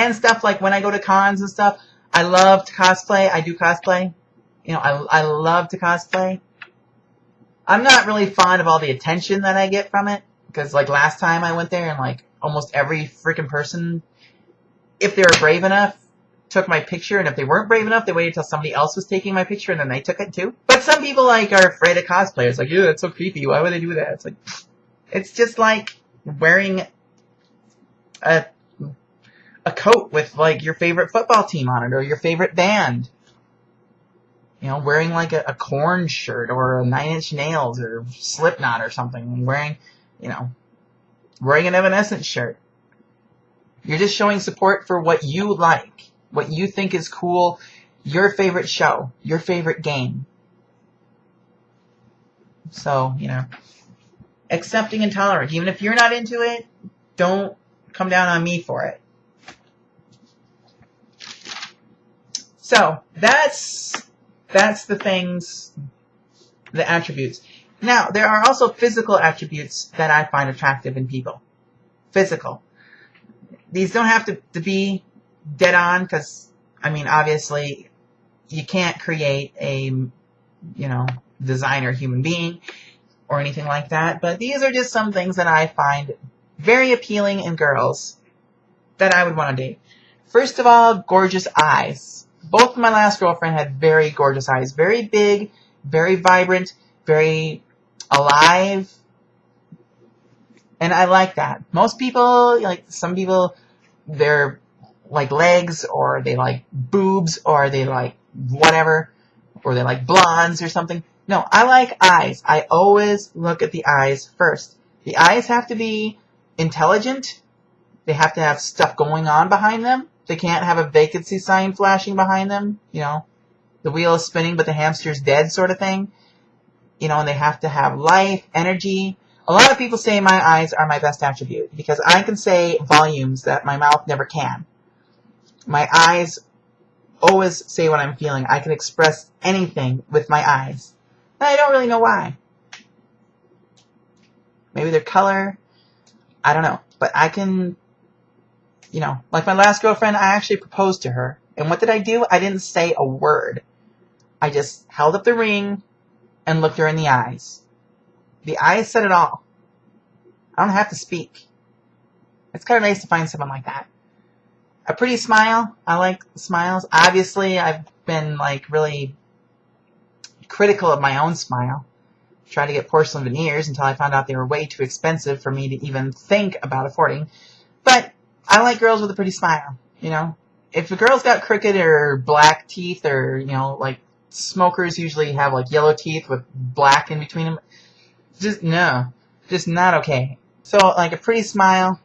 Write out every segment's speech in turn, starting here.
And stuff like when I go to cons and stuff, I love to cosplay. I do cosplay. You know, I love to cosplay. I'm not really fond of all the attention that I get from it. Because, like, last time I went there and, like, almost every freaking person, if they were brave enough, took my picture. And if they weren't brave enough, they waited until somebody else was taking my picture and then they took it too. But some people, like, are afraid of cosplay. It's like, ew, that's so creepy. Why would they do that? It's like, it's just like wearing a coat with, like, your favorite football team on it or your favorite band. You know, wearing, like, a Korn shirt or a Nine Inch Nails or Slipknot or something. And wearing, you know, wearing an Evanescence shirt. You're just showing support for what you like, what you think is cool, your favorite show, your favorite game. So, you know, accepting and tolerant. Even if you're not into it, don't come down on me for it. So, that's the things, the attributes. Now, there are also physical attributes that I find attractive in people. Physical. These don't have to be dead on, because, I mean, obviously, you can't create a, you know, designer human being or anything like that. But these are just some things that I find very appealing in girls that I would want to date. First of all, gorgeous eyes. Both of my last girlfriend had very gorgeous eyes. Very big, very vibrant, very alive. And I like that. Most people, like some people, they're like legs, or they like boobs, or they like whatever, or they like blondes or something. No, I like eyes. I always look at the eyes first. The eyes have to be intelligent. They have to have stuff going on behind them. They can't have a vacancy sign flashing behind them. You know, the wheel is spinning but the hamster's dead sort of thing. You know, and they have to have life, energy. A lot of people say my eyes are my best attribute because I can say volumes that my mouth never can. My eyes always say what I'm feeling. I can express anything with my eyes. And I don't really know why. Maybe their color. I don't know. But I can, you know, like my last girlfriend, I actually proposed to her. And what did I do? I didn't say a word. I just held up the ring and looked her in the eyes. The eyes said it all. I don't have to speak. It's kind of nice to find someone like that. A pretty smile. I like smiles. Obviously, I've been like really critical of my own smile. Tried to get porcelain veneers until I found out they were way too expensive for me to even think about affording. But I like girls with a pretty smile, you know. If a girl's got crooked or black teeth, or, you know, like smokers usually have like yellow teeth with black in between them. Just not okay. So, like, a pretty smile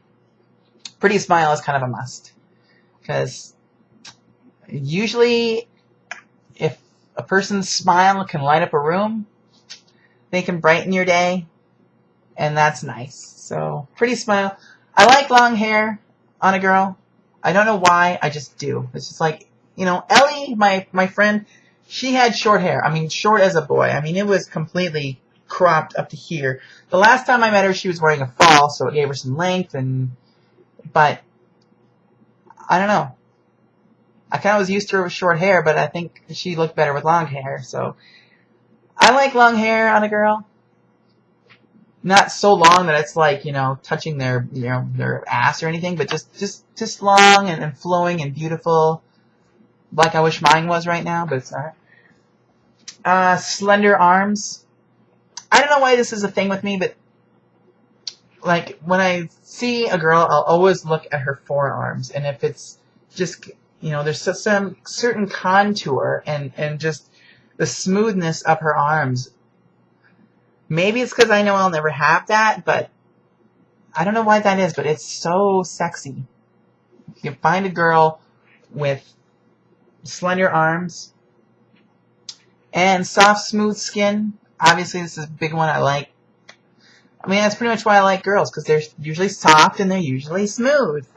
is kind of a must. Because usually, if a person's smile can light up a room, they can brighten your day, and that's nice. So, pretty smile. I like long hair on a girl. I don't know why, I just do. It's just like, you know, Ellie, my friend, she had short hair. I mean, short as a boy. I mean, it was completely cropped up to here. The last time I met her, she was wearing a fall, so it gave her some length, but I don't know. I kind of was used to her with short hair, but I think she looked better with long hair, so I like long hair on a girl. Not so long that it's like, you know, touching their, you know, their ass or anything, but just long and flowing and beautiful, like I wish mine was right now, but it's not. Slender arms. I don't know why this is a thing with me, but like when I see a girl, I'll always look at her forearms, and if it's just, you know, there's some certain contour and just the smoothness of her arms. Maybe it's because I know I'll never have that, but I don't know why that is, but it's so sexy. If you find a girl with slender arms and soft, smooth skin, obviously this is a big one I like. I mean, that's pretty much why I like girls, because they're usually soft and they're usually smooth.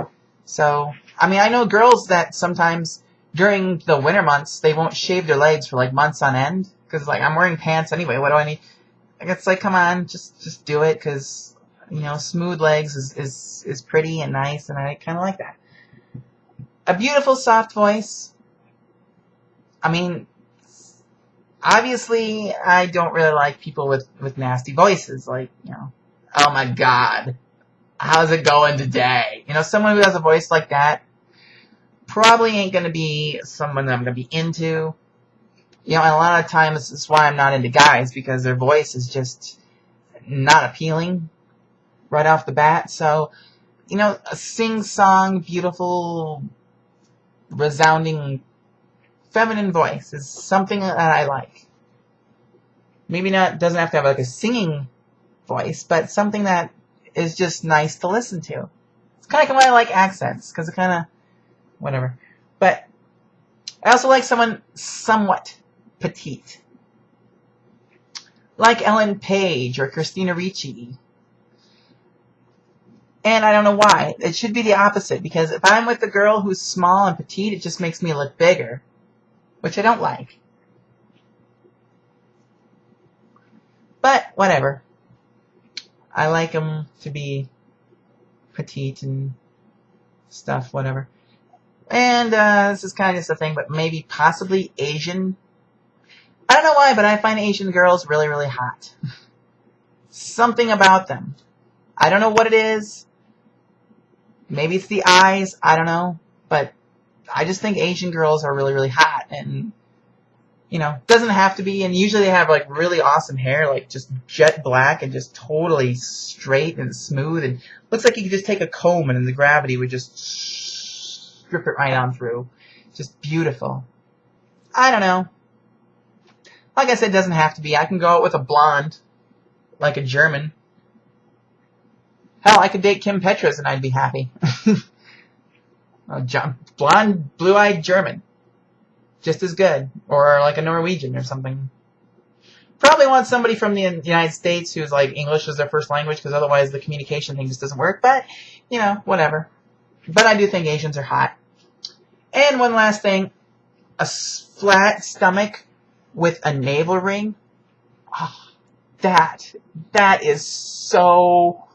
So, I mean, I know girls that sometimes during the winter months, they won't shave their legs for like months on end, because like, I'm wearing pants anyway, what do I need? Like, it's like, come on, just do it, because, you know, smooth legs is pretty and nice, and I kind of like that. A beautiful, soft voice. I mean, obviously, I don't really like people with nasty voices. Like, you know, oh my God, how's it going today? You know, someone who has a voice like that probably ain't going to be someone that I'm going to be into. You know, and a lot of times this is why I'm not into guys, because their voice is just not appealing right off the bat. So, you know, a sing-song, beautiful, resounding, feminine voice is something that I like. Maybe not, doesn't have to have like a singing voice, but something that is just nice to listen to. It's kind of why I like accents, because it kind of, whatever. But I also like someone somewhat petite. Like Ellen Page or Christina Ricci. And I don't know why. It should be the opposite, because if I'm with a girl who's small and petite, it just makes me look bigger, which I don't like. But whatever. I like them to be petite and stuff, whatever. And this is kind of just a thing, but maybe possibly Asian. I don't know why, but I find Asian girls really, really hot. Something about them. I don't know what it is. Maybe it's the eyes. I don't know. But I just think Asian girls are really, really hot. And, you know, doesn't have to be. And usually they have, like, really awesome hair, like, just jet black and just totally straight and smooth. And looks like you could just take a comb and then the gravity would just strip it right on through. Just beautiful. I don't know. Like I said, it doesn't have to be. I can go out with a blonde, like a German. Hell, I could date Kim Petras and I'd be happy. A blonde, blue-eyed German. Just as good. Or like a Norwegian or something. Probably want somebody from the United States who's like English as their first language, because otherwise the communication thing just doesn't work. But, you know, whatever. But I do think Asians are hot. And one last thing. A flat stomach with a navel ring. Oh, that is so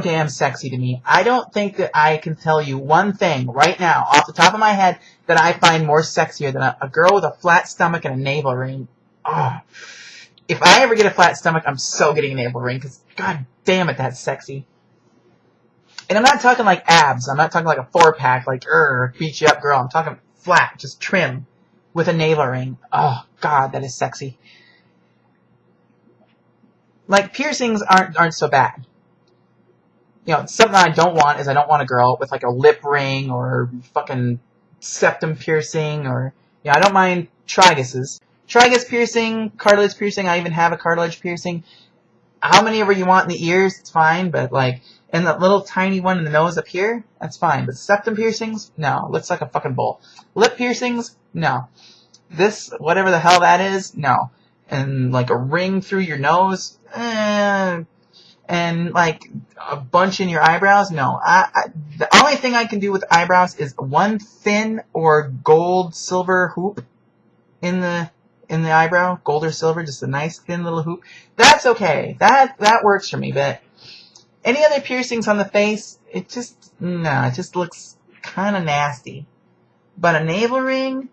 damn sexy to me. I don't think that I can tell you one thing right now off the top of my head that I find more sexier than a girl with a flat stomach and a navel ring. Oh, if I ever get a flat stomach, I'm so getting a navel ring, because god damn it, that's sexy. And I'm not talking like abs. I'm not talking like a 4-pack, like, beat you up girl. I'm talking flat, just trim, with a navel ring. Oh, god, that is sexy. Like, piercings aren't so bad. You know, something I don't want is I don't want a girl with like a lip ring or fucking septum piercing, or, you know, I don't mind triguses. Trigus piercing, cartilage piercing, I even have a cartilage piercing. How many ever you want in the ears, it's fine, but like, and that little tiny one in the nose up here, that's fine. But septum piercings, no, looks like a fucking bull. Lip piercings, no. This, whatever the hell that is, no. And like a ring through your nose, and like a bunch in your eyebrows, no. The only thing I can do with eyebrows is one thin or gold silver hoop in the eyebrow, gold or silver, just a nice thin little hoop. That's okay. That works for me. But any other piercings on the face, it just looks kind of nasty. But a navel ring,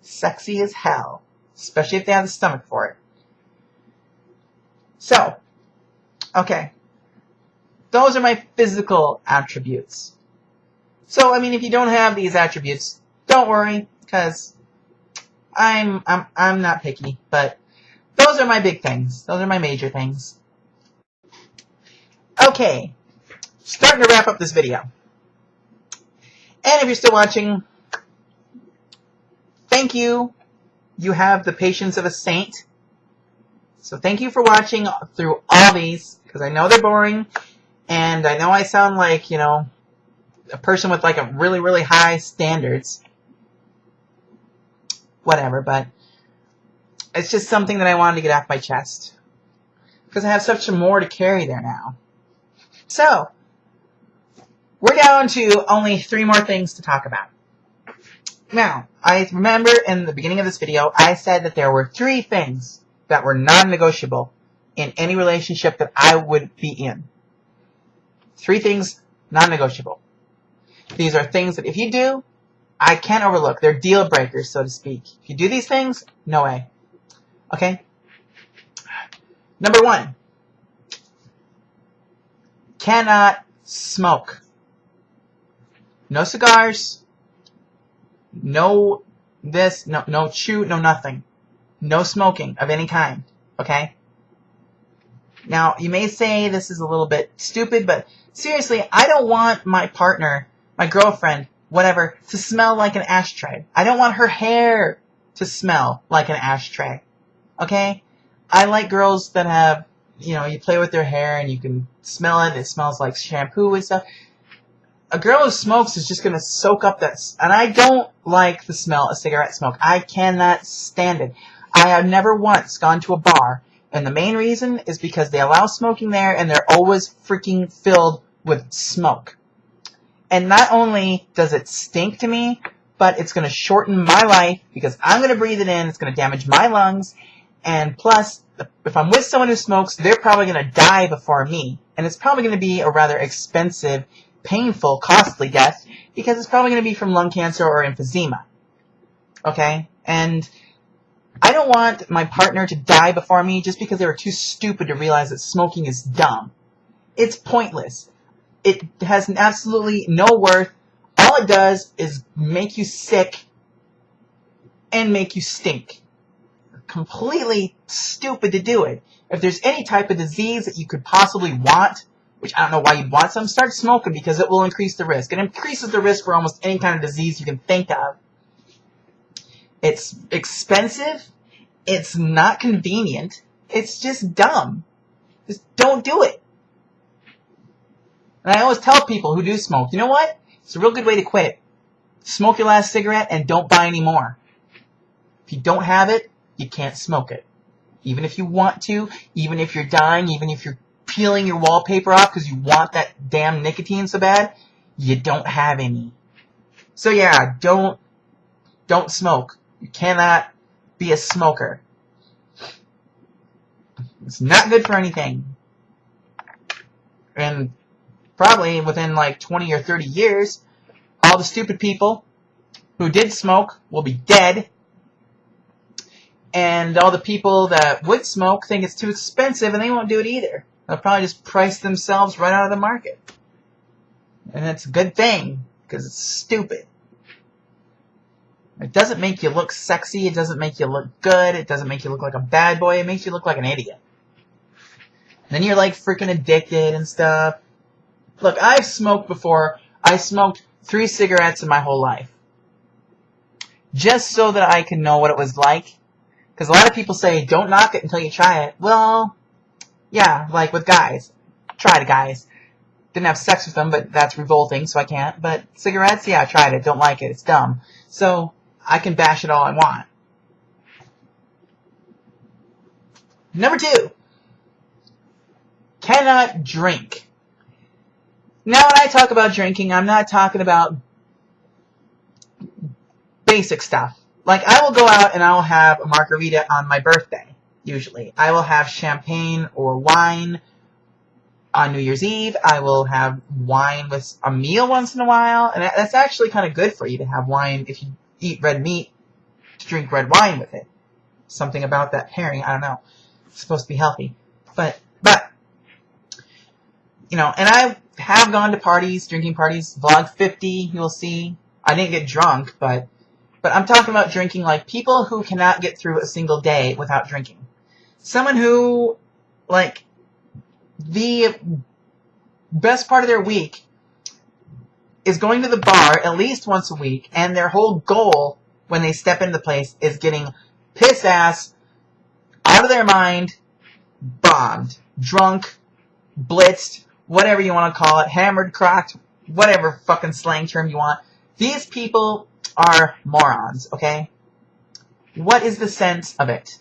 sexy as hell, especially if they have the stomach for it. So, okay. Those are my physical attributes. So, I mean, if you don't have these attributes, don't worry, because I'm not picky, but those are my big things. Those are my major things. Okay. Starting to wrap up this video. And if you're still watching, thank you. You have the patience of a saint. So thank you for watching through all these, because I know they're boring, and I know I sound like, you know, a person with like a really, really high standards. Whatever, but it's just something that I wanted to get off my chest, because I have such more to carry there now. So, we're down to only 3 more things to talk about. Now, I remember in the beginning of this video, I said that there were 3 things that were non-negotiable in any relationship that I would be in. 3 things Non-negotiable. These are things that if you do, I can't overlook. They're deal breakers, so to speak. If you do these things, no way. Okay? Number 1. Cannot smoke. No cigars. No this. No chew. No nothing. No smoking of any kind. Okay? Now, you may say this is a little bit stupid, but seriously, I don't want my partner, my girlfriend, whatever, to smell like an ashtray. I don't want her hair to smell like an ashtray. Okay? I like girls that have, you know, you play with their hair and you can smell it. It smells like shampoo and stuff. A girl who smokes is just going to soak up that. And I don't like the smell of cigarette smoke. I cannot stand it. I have never once gone to a bar, and the main reason is because they allow smoking there and they're always freaking filled with smoke. And not only does it stink to me, but it's going to shorten my life because I'm going to breathe it in. It's going to damage my lungs. And plus, if I'm with someone who smokes, they're probably going to die before me. And it's probably going to be a rather expensive, painful, costly death because it's probably going to be from lung cancer or emphysema. Okay? And I don't want my partner to die before me just because they were too stupid to realize that smoking is dumb. It's pointless. It has absolutely no worth. All it does is make you sick and make you stink. Completely stupid to do it. If there's any type of disease that you could possibly want, which I don't know why you'd want some, start smoking because it will increase the risk. It increases the risk for almost any kind of disease you can think of. It's expensive. It's not convenient. It's just dumb. Just don't do it. And I always tell people who do smoke, you know what? It's a real good way to quit it. Smoke your last cigarette and don't buy any more. If you don't have it, you can't smoke it. Even if you want to, even if you're dying, even if you're peeling your wallpaper off because you want that damn nicotine so bad, you don't have any. So yeah, don't smoke. You cannot be a smoker. It's not good for anything. And probably within like 20 or 30 years, all the stupid people who did smoke will be dead. And all the people that would smoke think it's too expensive and they won't do it either. They'll probably just price themselves right out of the market. And that's a good thing, because it's stupid. It doesn't make you look sexy, it doesn't make you look good, it doesn't make you look like a bad boy, it makes you look like an idiot. And then you're like freaking addicted and stuff. Look, I've smoked before. I smoked 3 cigarettes in my whole life. Just so that I can know what it was like. Because a lot of people say, don't knock it until you try it. Well, yeah, like with guys. Tried it, guys. Didn't have sex with them, but that's revolting, so I can't. But cigarettes, yeah, I tried it. Don't like it. It's dumb. So, I can bash it all I want. Number 2. Cannot drink. Now, when I talk about drinking, I'm not talking about basic stuff. Like, I will go out and I will have a margarita on my birthday, usually. I will have champagne or wine on New Year's Eve. I will have wine with a meal once in a while. And that's actually kind of good for you to have wine if you eat red meat, to drink red wine with it. Something about that pairing, I don't know. It's supposed to be healthy. But, you know, and I have gone to parties, drinking parties. Vlog 50, you'll see. I didn't get drunk, but I'm talking about drinking like people who cannot get through a single day without drinking. Someone who, like, the best part of their week is going to the bar at least once a week, and their whole goal when they step into the place is getting piss ass, out of their mind, bombed, drunk, blitzed, whatever you want to call it, hammered, crocked, whatever fucking slang term you want. These people are morons, okay? What is the sense of it?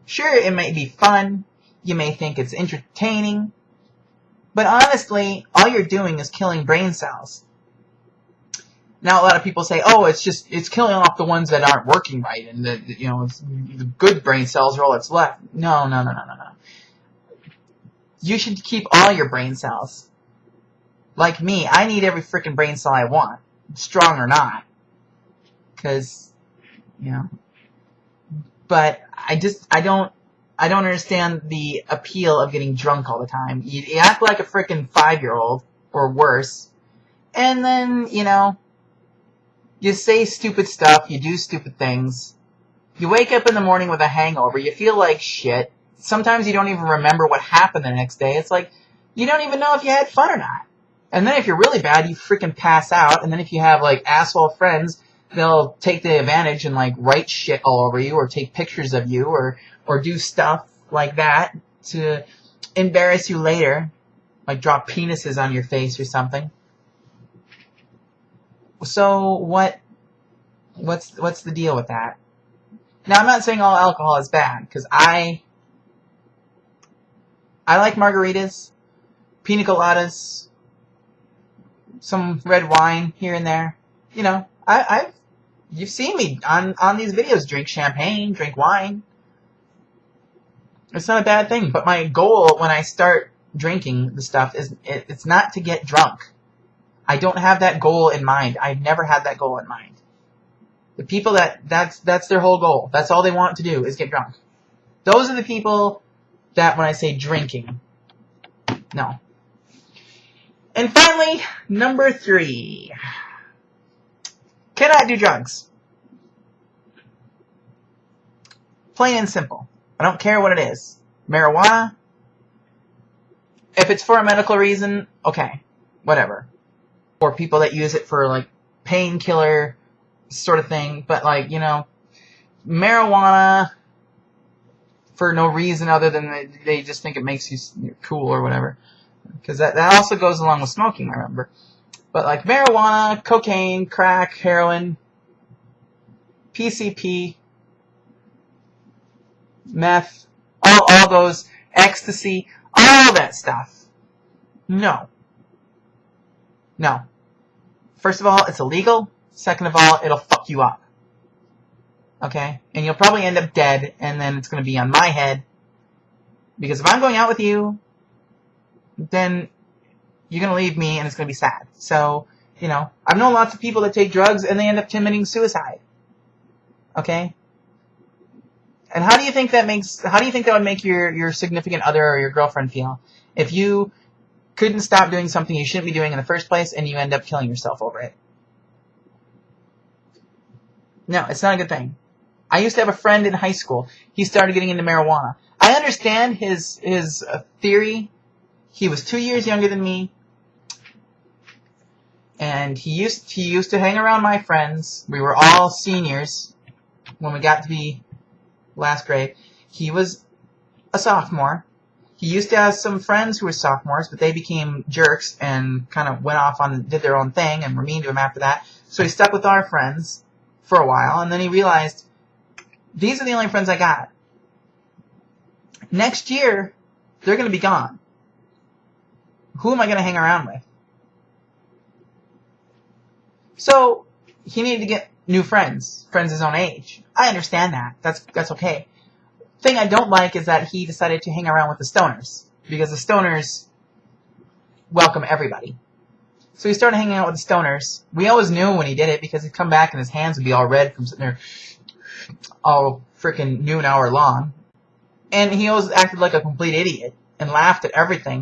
Sure, it may be fun. You may think it's entertaining. But honestly, all you're doing is killing brain cells. Now, a lot of people say, oh, it's killing off the ones that aren't working right, and the good brain cells are all that's left. No. You should keep all your brain cells. Like me, I need every freaking brain cell I want, strong or not. Because, you know. But I don't understand the appeal of getting drunk all the time. You act like a freaking 5-year-old, or worse. And then, you know, you say stupid stuff, you do stupid things. You wake up in the morning with a hangover, you feel like shit. Sometimes you don't even remember what happened the next day. It's like, you don't even know if you had fun or not. And then if you're really bad, you freaking pass out. And then if you have, like, asshole friends, they'll take the advantage and, like, write shit all over you, or take pictures of you, or do stuff like that to embarrass you later. Like draw penises on your face or something. So what's the deal with that? Now, I'm not saying all alcohol is bad, because I like margaritas, pina coladas, some red wine here and there. You know, you've seen me on these videos drink champagne, drink wine. It's not a bad thing, but my goal when I start drinking the stuff is it's not to get drunk. I don't have that goal in mind. I've never had that goal in mind. The people that's their whole goal. That's all they want to do is get drunk. Those are the people that when I say drinking, no. And finally, number 3. Cannot do drugs. Plain and simple. I don't care what it is. Marijuana. If it's for a medical reason, okay. Whatever. Or people that use it for, like, painkiller sort of thing. But, like, you know, marijuana for no reason other than they just think it makes you cool or whatever. Because that also goes along with smoking, I remember. But, like, marijuana, cocaine, crack, heroin, PCP, meth, all those, ecstasy, all that stuff. No. No. First of all, it's illegal. Second of all, it'll fuck you up. Okay? And you'll probably end up dead, and then it's going to be on my head. Because if I'm going out with you, then you're going to leave me, and it's going to be sad. So, you know, I've known lots of people that take drugs, and they end up committing suicide. Okay? And how do you think that would make your significant other or your girlfriend feel? If you couldn't stop doing something you shouldn't be doing in the first place, and you end up killing yourself over it. No, it's not a good thing. I used to have a friend in high school. He started getting into marijuana. I understand his theory. He was 2 years younger than me. And he used to hang around my friends. We were all seniors when we got to be last grade. He was a sophomore. He used to have some friends who were sophomores, but they became jerks and kind of went off did their own thing and were mean to him after that. So he stuck with our friends for a while, and then he realized, these are the only friends I got. Next year, they're going to be gone. Who am I going to hang around with? So, he needed to get new friends his own age. I understand that. That's okay. The thing I don't like is that he decided to hang around with the stoners, because the stoners welcome everybody. So he started hanging out with the stoners. We always knew when he did it, because he'd come back and his hands would be all red from sitting there all freaking noon hour long. And he always acted like a complete idiot and laughed at everything.